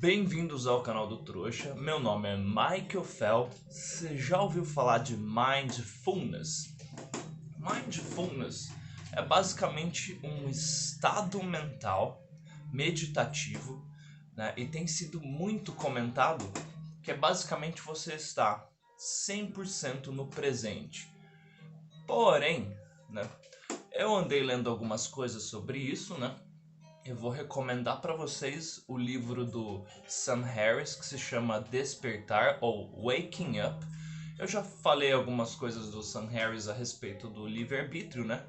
Bem-vindos ao canal do Trouxa, meu nome é Michael Fell. Você já ouviu falar de Mindfulness? Mindfulness é basicamente um estado mental meditativo, né? E tem sido muito comentado que é basicamente você estar 100% no presente. Porém, né, eu andei lendo algumas coisas sobre isso, né? Eu vou recomendar para vocês o livro do Sam Harris, que se chama Despertar ou Waking Up. Eu já falei algumas coisas do Sam Harris a respeito do livre-arbítrio, né?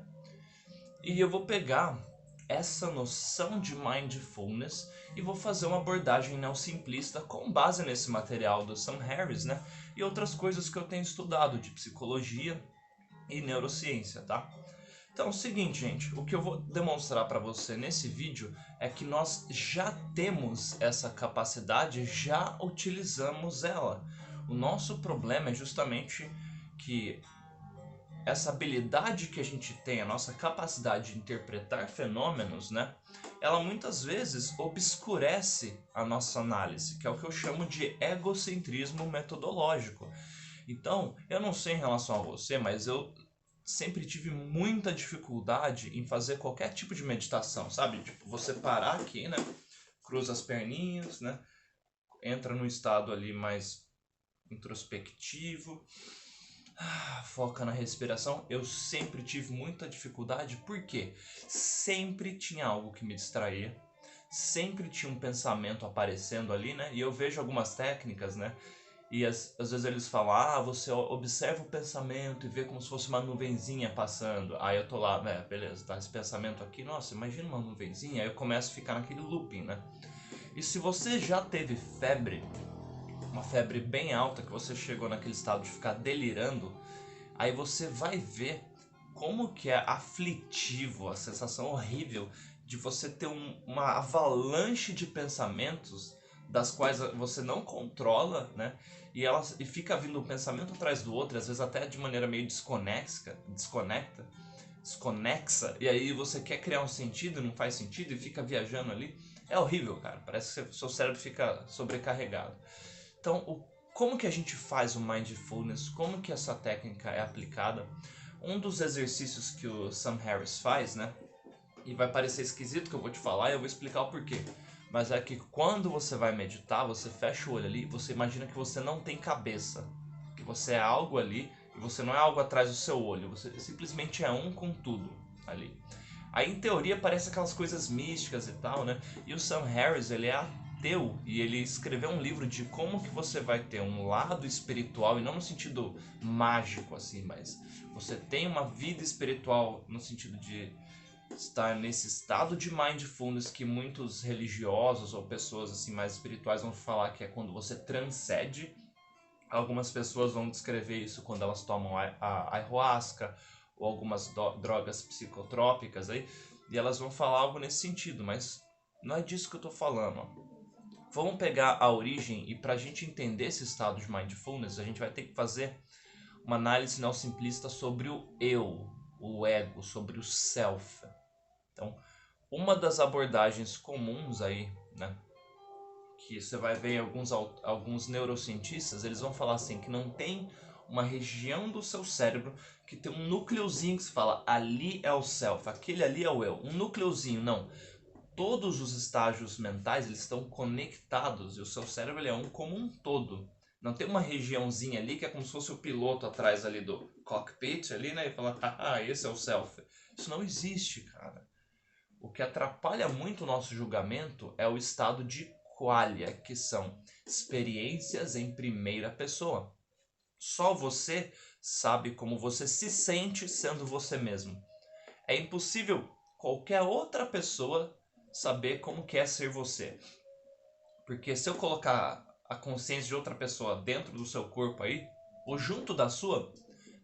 E eu vou pegar essa noção de mindfulness e vou fazer uma abordagem neosimplista com base nesse material do Sam Harris, né? E outras coisas que eu tenho estudado de psicologia e neurociência, tá? Então é o seguinte, gente, o que eu vou demonstrar para você nesse vídeo é que nós já temos essa capacidade, já utilizamos ela. O nosso problema é justamente que essa habilidade que a gente tem, a nossa capacidade de interpretar fenômenos, né? Ela muitas vezes obscurece a nossa análise, que é o que eu chamo de egocentrismo metodológico. Então, eu não sei em relação a você, mas eu sempre tive muita dificuldade em fazer qualquer tipo de meditação, sabe? Tipo, você parar aqui, né? Cruza as perninhas, né? Entra num estado ali mais introspectivo, foca na respiração. Eu sempre tive muita dificuldade, porque sempre tinha algo que me distraía, sempre tinha um pensamento aparecendo ali, né? E eu vejo algumas técnicas, né? E às vezes eles falam, você observa o pensamento e vê como se fosse uma nuvenzinha passando. Aí eu tô lá, beleza, tá esse pensamento aqui, nossa, imagina uma nuvenzinha. Aí eu começo a ficar naquele looping, né? E se você já teve febre, uma febre bem alta, que você chegou naquele estado de ficar delirando, aí você vai ver como que é aflitivo, a sensação horrível de você ter uma avalanche de pensamentos das quais você não controla, né? E fica vindo um pensamento atrás do outro, às vezes até de maneira meio desconexa, e aí você quer criar um sentido, não faz sentido, e fica viajando ali. É horrível, cara. Parece que seu cérebro fica sobrecarregado. Então, como que a gente faz o mindfulness? Como que essa técnica é aplicada? Um dos exercícios que o Sam Harris faz, né? E vai parecer esquisito que eu vou te falar e eu vou explicar o porquê. Mas é que quando você vai meditar, você fecha o olho ali, você imagina que você não tem cabeça. Que você é algo ali e você não é algo atrás do seu olho. Você simplesmente é um com tudo ali. Aí em teoria parece aquelas coisas místicas e tal, né? E o Sam Harris, ele é ateu e ele escreveu um livro de como que você vai ter um lado espiritual, e não no sentido mágico assim, mas você tem uma vida espiritual no sentido de estar nesse estado de mindfulness que muitos religiosos ou pessoas assim mais espirituais vão falar que é quando você transcende. Algumas pessoas vão descrever isso quando elas tomam a ayahuasca ou algumas drogas psicotrópicas aí, e elas vão falar algo nesse sentido, mas não é disso que eu estou falando. Ó. Vamos pegar a origem, e para a gente entender esse estado de mindfulness, a gente vai ter que fazer uma análise neosimplista sobre o eu, o ego, sobre o self. Então, uma das abordagens comuns aí, né, que você vai ver alguns neurocientistas, eles vão falar assim, que não tem uma região do seu cérebro que tem um núcleozinho que se fala, ali é o self, aquele ali é o eu. Um núcleozinho, não. Todos os estágios mentais, eles estão conectados, e o seu cérebro ele é um como um todo. Não tem uma regiãozinha ali que é como se fosse o piloto atrás ali do cockpit ali, né, e falar, esse é o self. Isso não existe, cara. O que atrapalha muito o nosso julgamento é o estado de qualia, que são experiências em primeira pessoa. Só você sabe como você se sente sendo você mesmo. É impossível qualquer outra pessoa saber como que é ser você. Porque se eu colocar a consciência de outra pessoa dentro do seu corpo aí, ou junto da sua,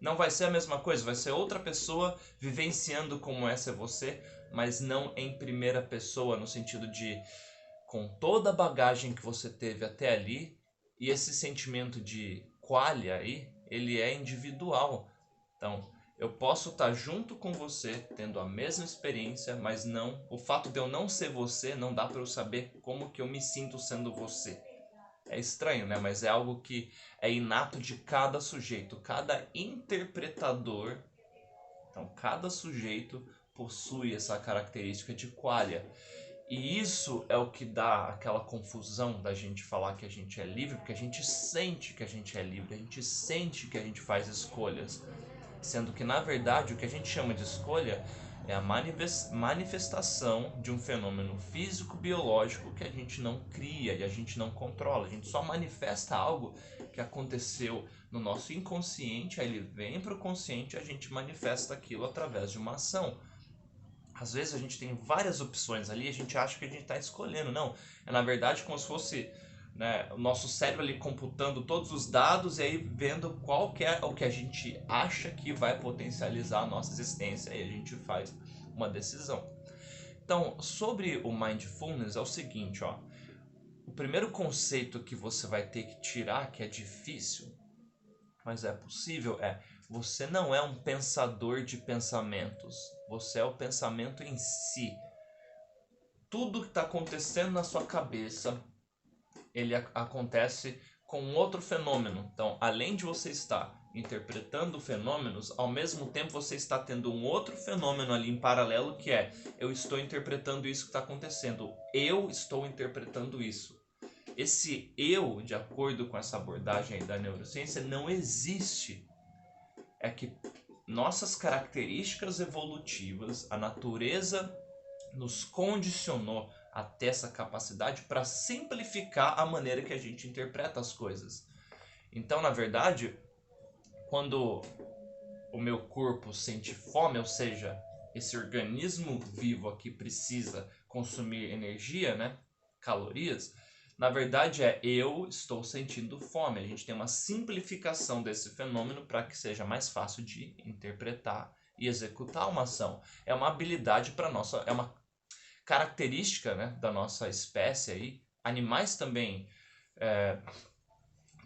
não vai ser a mesma coisa, vai ser outra pessoa vivenciando como é ser você, mas não em primeira pessoa, no sentido de com toda a bagagem que você teve até ali, e esse sentimento de qualia aí, ele é individual. Então, Eu posso estar junto com você, tendo a mesma experiência, mas não, o fato de eu não ser você não dá para eu saber como que eu me sinto sendo você. É estranho, né? Mas é algo que é inato de cada sujeito, cada interpretador. Então, cada sujeito possui essa característica de qualia. E isso é o que dá aquela confusão da gente falar que a gente é livre, porque a gente sente que a gente é livre, a gente sente que a gente faz escolhas. Sendo que, na verdade, o que a gente chama de escolha é a manifestação de um fenômeno físico-biológico que a gente não cria e a gente não controla. A gente só manifesta algo que aconteceu no nosso inconsciente, aí ele vem para o consciente e a gente manifesta aquilo através de uma ação. Às vezes a gente tem várias opções ali e a gente acha que a gente está escolhendo. Não, é na verdade como se fosse, né, o nosso cérebro ali computando todos os dados e aí vendo qual que é o que a gente acha que vai potencializar a nossa existência e a gente faz uma decisão. Então, sobre o mindfulness é o seguinte, ó. O primeiro conceito que você vai ter que tirar, que é difícil, mas é possível, é: você não é um pensador de pensamentos, você é o pensamento em si. Tudo que está acontecendo na sua cabeça, ele acontece com outro fenômeno. Então, além de você estar interpretando fenômenos, ao mesmo tempo você está tendo um outro fenômeno ali em paralelo, que é: eu estou interpretando isso que está acontecendo, eu estou interpretando isso. Esse eu, de acordo com essa abordagem aí da neurociência, não existe. É que nossas características evolutivas, a natureza nos condicionou a ter essa capacidade para simplificar a maneira que a gente interpreta as coisas. Então, na verdade, quando o meu corpo sente fome, ou seja, esse organismo vivo aqui precisa consumir energia, né? Calorias. Na verdade eu estou sentindo fome. A gente tem uma simplificação desse fenômeno para que seja mais fácil de interpretar e executar uma ação. É uma habilidade para nossa, é uma característica, né, da nossa espécie aí. Animais também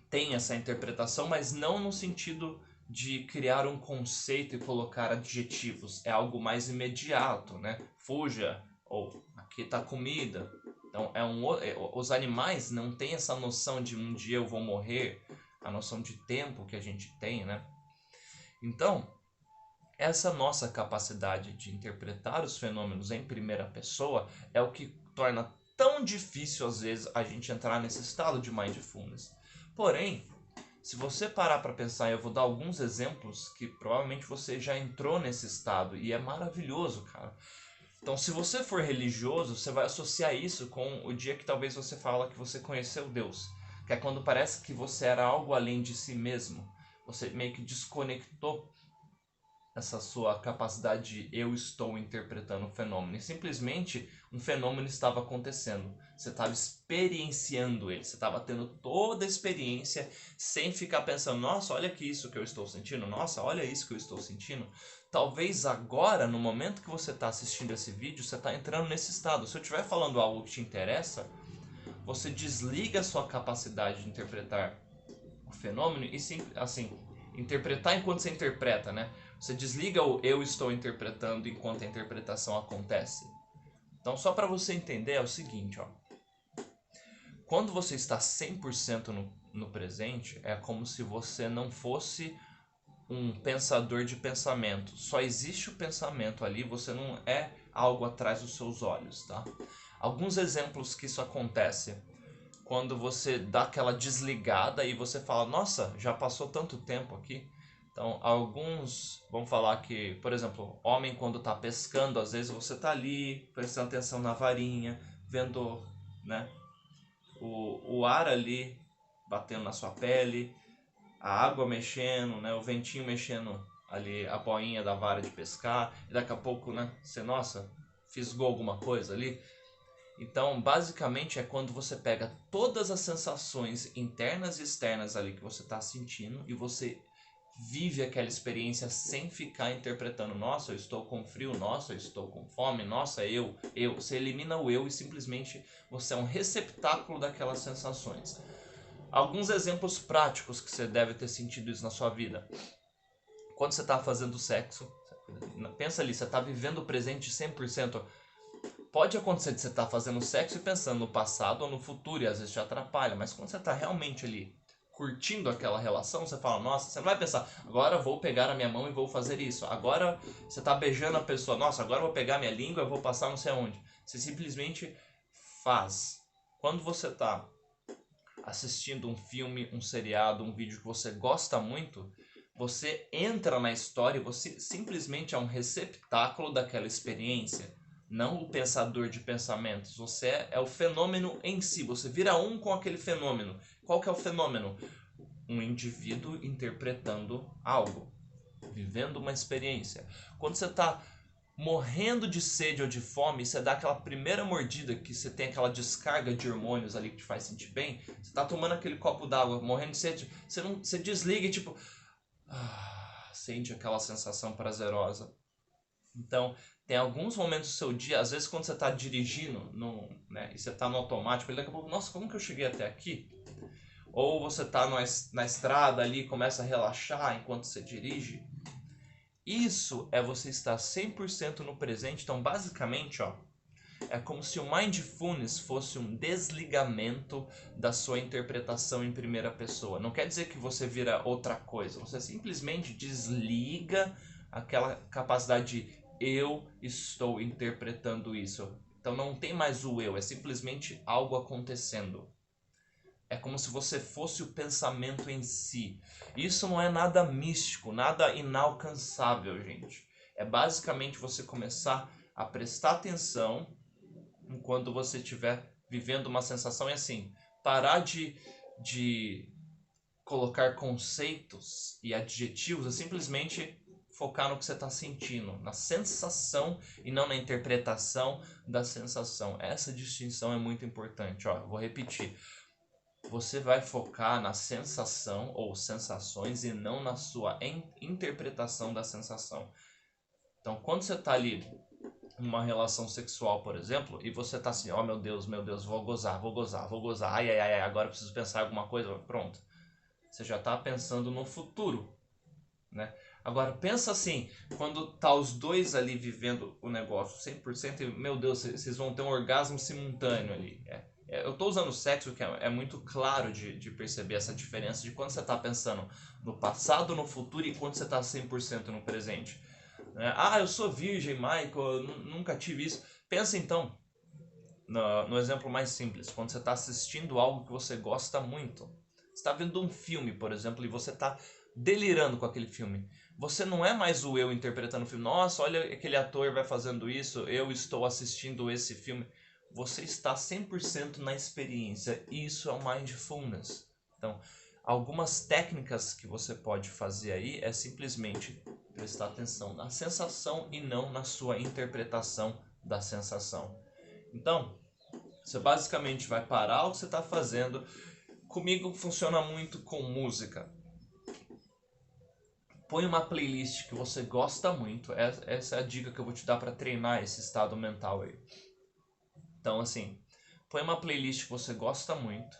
têm essa interpretação, mas não no sentido de criar um conceito e colocar adjetivos. É algo mais imediato, né? Fuja, ou aqui está comida. Então, os animais não têm essa noção de um dia eu vou morrer, a noção de tempo que a gente tem, né? Então, essa nossa capacidade de interpretar os fenômenos em primeira pessoa é o que torna tão difícil, às vezes, a gente entrar nesse estado de mindfulness. Porém, se você parar para pensar, eu vou dar alguns exemplos que provavelmente você já entrou nesse estado e é maravilhoso, cara. Então, se você for religioso, você vai associar isso com o dia que talvez você fala que você conheceu Deus, que é quando parece que você era algo além de si mesmo. Você meio que desconectou essa sua capacidade de eu estou interpretando o fenômeno. E simplesmente um fenômeno estava acontecendo. Você estava experienciando ele. Você estava tendo toda a experiência sem ficar pensando: nossa, olha que isso que eu estou sentindo. Nossa, olha isso que eu estou sentindo. Talvez agora, no momento que você está assistindo esse vídeo, você está entrando nesse estado. Se eu estiver falando algo que te interessa, você desliga a sua capacidade de interpretar o fenômeno e assim, interpretar enquanto você interpreta, né? Você desliga o eu estou interpretando enquanto a interpretação acontece. Então, só para você entender, é o seguinte, ó. Quando você está 100% no presente, é como se você não fosse um pensador de pensamento. Só existe o pensamento ali, você não é algo atrás dos seus olhos, tá? Alguns exemplos que isso acontece: quando você dá aquela desligada e você fala: nossa, já passou tanto tempo aqui. Então, alguns vão falar que, por exemplo, homem quando está pescando, às vezes você está ali prestando atenção na varinha, vendo, né, o ar ali batendo na sua pele, a água mexendo, né, o ventinho mexendo ali a boinha da vara de pescar, e daqui a pouco, né, você, nossa, fisgou alguma coisa ali. Então, basicamente é quando você pega todas as sensações internas e externas ali que você está sentindo e você vive aquela experiência sem ficar interpretando: nossa, eu estou com frio, nossa, eu estou com fome, nossa, eu. Você elimina o eu e simplesmente você é um receptáculo daquelas sensações. Alguns exemplos práticos que você deve ter sentido isso na sua vida. quando você tá fazendo sexo, pensa ali, você tá vivendo o presente 100%. Pode acontecer de você estar fazendo sexo e pensando no passado ou no futuro, e às vezes te atrapalha, mas quando você está realmente ali curtindo aquela relação, você fala, nossa, você não vai pensar, agora eu vou pegar a minha mão e vou fazer isso. Agora você está beijando a pessoa, nossa, agora eu vou pegar minha língua e vou passar não sei aonde. Você simplesmente faz. Quando você está assistindo um filme, um seriado, um vídeo que você gosta muito, você entra na história e você simplesmente é um receptáculo daquela experiência. Não o pensador de pensamentos. Você é o fenômeno em si. Você vira um com aquele fenômeno. Qual que é o fenômeno? Um indivíduo interpretando algo. Vivendo uma experiência. Quando você está morrendo de sede ou de fome, você dá aquela primeira mordida que você tem aquela descarga de hormônios ali que te faz sentir bem. Você está tomando aquele copo d'água, morrendo de sede. Você desliga e tipo... sente aquela sensação prazerosa. Então, tem alguns momentos do seu dia, às vezes quando você está dirigindo, né, e você está no automático, e daqui a pouco, nossa, como que eu cheguei até aqui? Ou você está na estrada ali e começa a relaxar enquanto você dirige. Isso é você estar 100% no presente. Então, basicamente, ó, é como se o Mindfulness fosse um desligamento da sua interpretação em primeira pessoa. Não quer dizer que você vira outra coisa. Você simplesmente desliga aquela capacidade de eu estou interpretando isso. Então não tem mais o eu, é simplesmente algo acontecendo. É como se você fosse o pensamento em si. Isso não é nada místico, nada inalcançável, gente. É basicamente você começar a prestar atenção enquanto você estiver vivendo uma sensação. E assim, parar de colocar conceitos e adjetivos, é simplesmente focar no que você está sentindo, na sensação e não na interpretação da sensação. Essa distinção é muito importante. Ó, vou repetir. Você vai focar na sensação ou sensações e não na sua interpretação da sensação. Então, quando você está ali numa relação sexual, por exemplo, e você tá assim, ó, meu Deus, vou gozar, ai, ai, ai, agora eu preciso pensar em alguma coisa, pronto. Você já tá pensando no futuro, né? Agora, pensa assim, quando tá os dois ali vivendo o negócio 100%, e, meu Deus, vocês vão ter um orgasmo simultâneo ali. Eu tô usando sexo, que é muito claro de perceber essa diferença de quando você tá pensando no passado, no futuro e quando você tá 100% no presente. Eu sou virgem, Michael, eu nunca tive isso. Pensa então no exemplo mais simples, quando você está assistindo algo que você gosta muito. Você está vendo um filme, por exemplo, e você está delirando com aquele filme. Você não é mais o eu interpretando o filme. Nossa, olha aquele ator vai fazendo isso, eu estou assistindo esse filme. Você está 100% na experiência. Isso é o mindfulness. Então, algumas técnicas que você pode fazer aí é simplesmente prestar atenção na sensação e não na sua interpretação da sensação. Então, você basicamente vai parar o que você está fazendo. Comigo funciona muito com música. Põe uma playlist que você gosta muito. Essa é a dica que eu vou te dar para treinar esse estado mental aí. Então, assim, põe uma playlist que você gosta muito.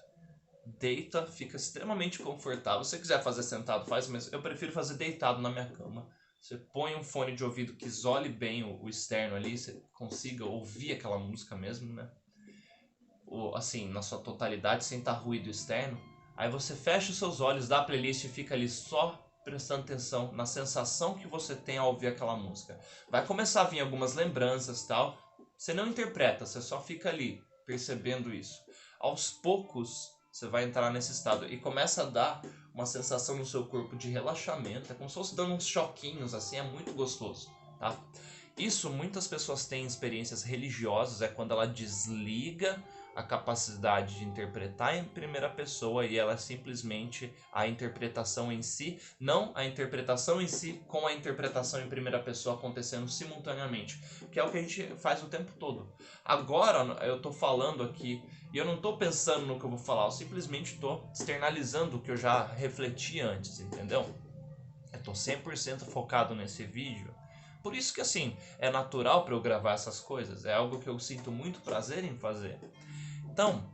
Deita, fica extremamente confortável. Se você quiser fazer sentado, faz, mas eu prefiro fazer deitado na minha cama. Você põe um fone de ouvido que isole bem o externo ali, você consiga ouvir aquela música mesmo, né? Assim, na sua totalidade, sem estar ruído externo. Aí você fecha os seus olhos, dá a playlist e fica ali só prestando atenção na sensação que você tem ao ouvir aquela música. Vai começar a vir algumas lembranças e tal. Você não interpreta, você só fica ali percebendo isso. Aos poucos você vai entrar nesse estado e começa a dar uma sensação no seu corpo de relaxamento. É como se fosse dando uns choquinhos assim, é muito gostoso, tá? Isso muitas pessoas têm em experiências religiosas, é quando ela desliga a capacidade de interpretar em primeira pessoa e ela é simplesmente a interpretação em si, não a interpretação em si com a interpretação em primeira pessoa acontecendo simultaneamente, que é o que a gente faz o tempo todo. Agora eu estou falando aqui e eu não estou pensando no que eu vou falar, eu simplesmente estou externalizando o que eu já refleti antes, entendeu? Eu estou 100% focado nesse vídeo. Por isso que assim, é natural para eu gravar essas coisas, é algo que eu sinto muito prazer em fazer. Então,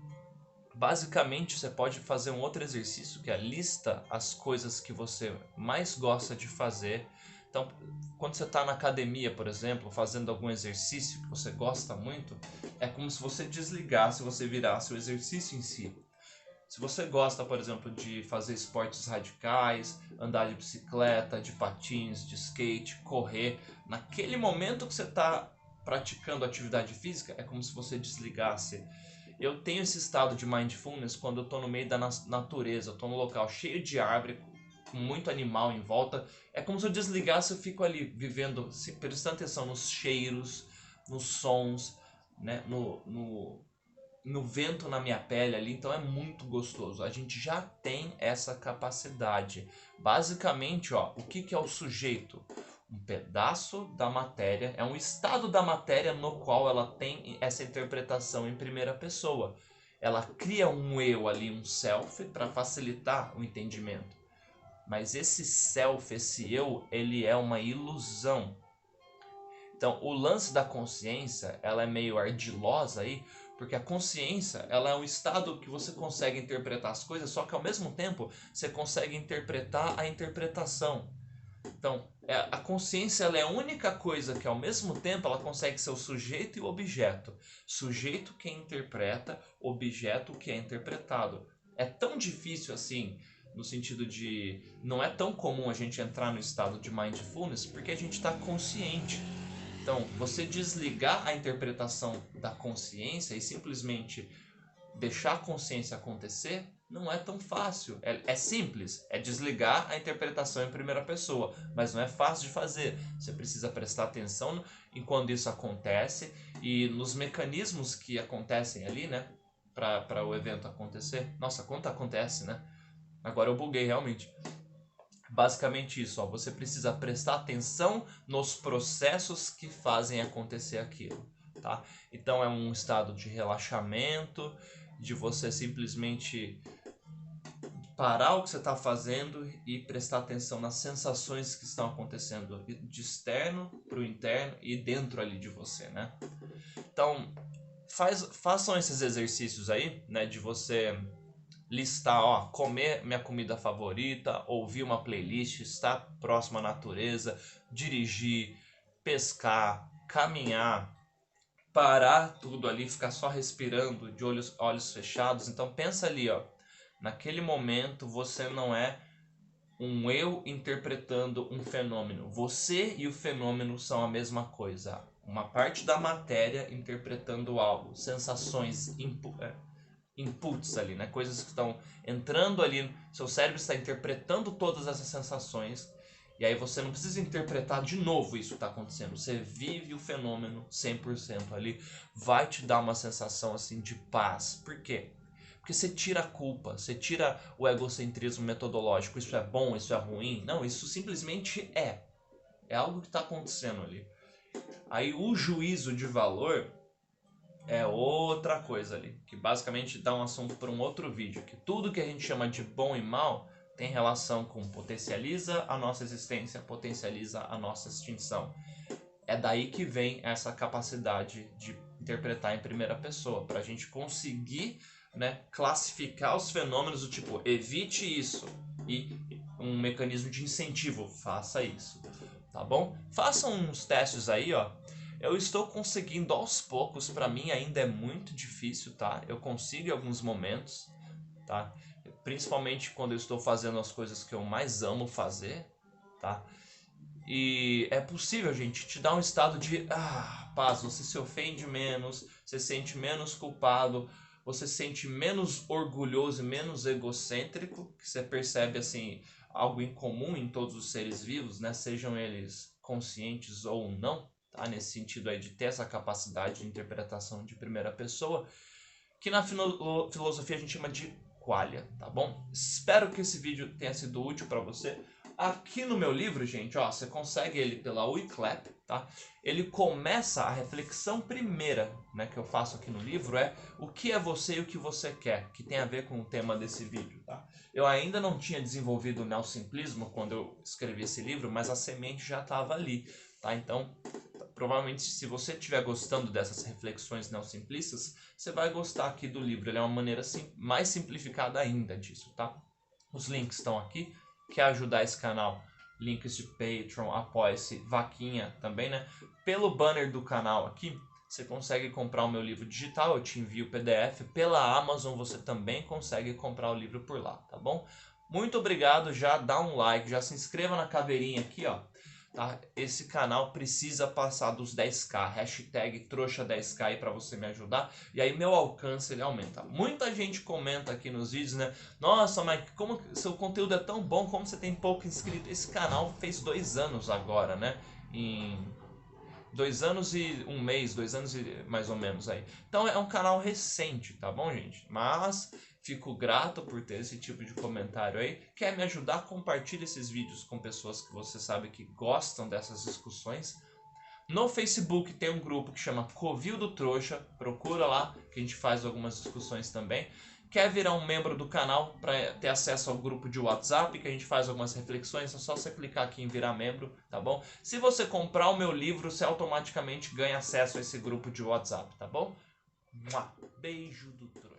Basicamente, você pode fazer um outro exercício que é lista as coisas que você mais gosta de fazer. Então, quando você está na academia, por exemplo, fazendo algum exercício que você gosta muito, é como se você desligasse, você virasse o exercício em si. Se você gosta, por exemplo, de fazer esportes radicais, andar de bicicleta, de patins, de skate, correr, naquele momento que você está praticando atividade física, é como se você desligasse. Eu tenho esse estado de mindfulness quando eu estou no meio da natureza, eu estou num local cheio de árvore, com muito animal em volta. É como se eu desligasse, eu fico ali vivendo, prestando atenção nos cheiros, nos sons, né? no vento na minha pele ali, então é muito gostoso. A gente já tem essa capacidade. Basicamente, ó, o que é o sujeito? Um pedaço da matéria, é um estado da matéria no qual ela tem essa interpretação em primeira pessoa. Ela cria um eu ali, um self, para facilitar o entendimento. Mas esse self, esse eu, ele é uma ilusão. Então, o lance da consciência, ela é meio ardilosa aí, porque a consciência, ela é um estado que você consegue interpretar as coisas, só que ao mesmo tempo você consegue interpretar a interpretação. Então, a consciência, ela é a única coisa que ao mesmo tempo ela consegue ser o sujeito e o objeto. Sujeito que interpreta, objeto que é interpretado. É tão difícil assim, no sentido de não é tão comum a gente entrar no estado de mindfulness porque a gente está consciente. Então, você desligar a interpretação da consciência e simplesmente deixar a consciência acontecer não é tão fácil. É simples, é desligar a interpretação em primeira pessoa, mas não é fácil de fazer. Você precisa prestar atenção em quando isso acontece e nos mecanismos que acontecem ali, né? Para o evento acontecer. Nossa, quanto acontece, né? Agora eu buguei realmente. Basicamente isso, ó, você precisa prestar atenção nos processos que fazem acontecer aquilo, tá? Então é um estado de relaxamento, de você simplesmente parar o que você está fazendo e prestar atenção nas sensações que estão acontecendo de externo para o interno e dentro ali de você, né? Então façam esses exercícios aí, né, de você listar, ó, comer minha comida favorita, ouvir uma playlist, estar próximo à natureza, dirigir, pescar, caminhar, parar tudo ali, ficar só respirando de olhos fechados. Então pensa ali, ó, naquele momento você não é um eu interpretando um fenômeno. Você e o fenômeno são a mesma coisa. Uma parte da matéria interpretando algo, sensações, inputs ali, né? Coisas que estão entrando ali, seu cérebro está interpretando todas essas sensações, e aí você não precisa interpretar de novo isso que está acontecendo. Você vive o fenômeno 100% ali, vai te dar uma sensação assim de paz. Por quê? Porque você tira a culpa, você tira o egocentrismo metodológico. Isso é bom, isso é ruim? Não, isso simplesmente é. É algo que está acontecendo ali. Aí o juízo de valor é outra coisa ali, que basicamente dá um assunto para um outro vídeo, que tudo que a gente chama de bom e mal tem relação com potencializa a nossa existência, potencializa a nossa extinção. É daí que vem essa capacidade de interpretar em primeira pessoa, para a gente conseguir, né, classificar os fenômenos do tipo, evite isso, e um mecanismo de incentivo, faça isso, tá bom? Façam uns testes aí, ó. Eu estou conseguindo aos poucos, para mim ainda é muito difícil, tá? Eu consigo em alguns momentos, tá? Principalmente quando eu estou fazendo as coisas que eu mais amo fazer, tá? E é possível, gente, te dar um estado de paz, você se ofende menos, você se sente menos culpado, você se sente menos orgulhoso e menos egocêntrico, que você percebe assim algo em comum em todos os seres vivos, né? Sejam eles conscientes ou não, tá? Nesse sentido aí de ter essa capacidade de interpretação de primeira pessoa, que na filosofia a gente chama de qualia, tá bom? Espero que esse vídeo tenha sido útil para você. Aqui no meu livro, gente, ó, você consegue ele pela Wiclap, tá? Ele começa a reflexão primeira, né, que eu faço aqui no livro é o que é você e o que você quer, que tem a ver com o tema desse vídeo, tá? Eu ainda não tinha desenvolvido o neosimplismo quando eu escrevi esse livro, mas a semente já estava ali, tá? Então, provavelmente se você estiver gostando dessas reflexões neosimplistas, você vai gostar aqui do livro. Ele é uma maneira mais simplificada ainda disso, tá? Os links estão aqui. Quer ajudar esse canal? Links de Patreon, Apoia-se, Vaquinha também, né? Pelo banner do canal aqui, você consegue comprar o meu livro digital, eu te envio o PDF. Pela Amazon você também consegue comprar o livro por lá, tá bom? Muito obrigado, já dá um like, já se inscreva na caveirinha aqui, ó. Tá? Esse canal precisa passar dos 10k, hashtag trouxa10k aí pra você me ajudar. E aí meu alcance ele aumenta. Muita gente comenta aqui nos vídeos, né? Nossa, mas como seu conteúdo é tão bom, como você tem pouco inscrito? Esse canal fez 2 anos agora, né? Em 2 anos e 1 mês, 2 anos e mais ou menos aí. Então é um canal recente, tá bom, gente? Mas fico grato por ter esse tipo de comentário aí. Quer me ajudar? Compartilhe esses vídeos com pessoas que você sabe que gostam dessas discussões. No Facebook tem um grupo que chama Covil do Trouxa. Procura lá que a gente faz algumas discussões também. Quer virar um membro do canal para ter acesso ao grupo de WhatsApp, que a gente faz algumas reflexões, é só você clicar aqui em virar membro, tá bom? Se você comprar o meu livro, você automaticamente ganha acesso a esse grupo de WhatsApp, tá bom? Beijo do Trouxa.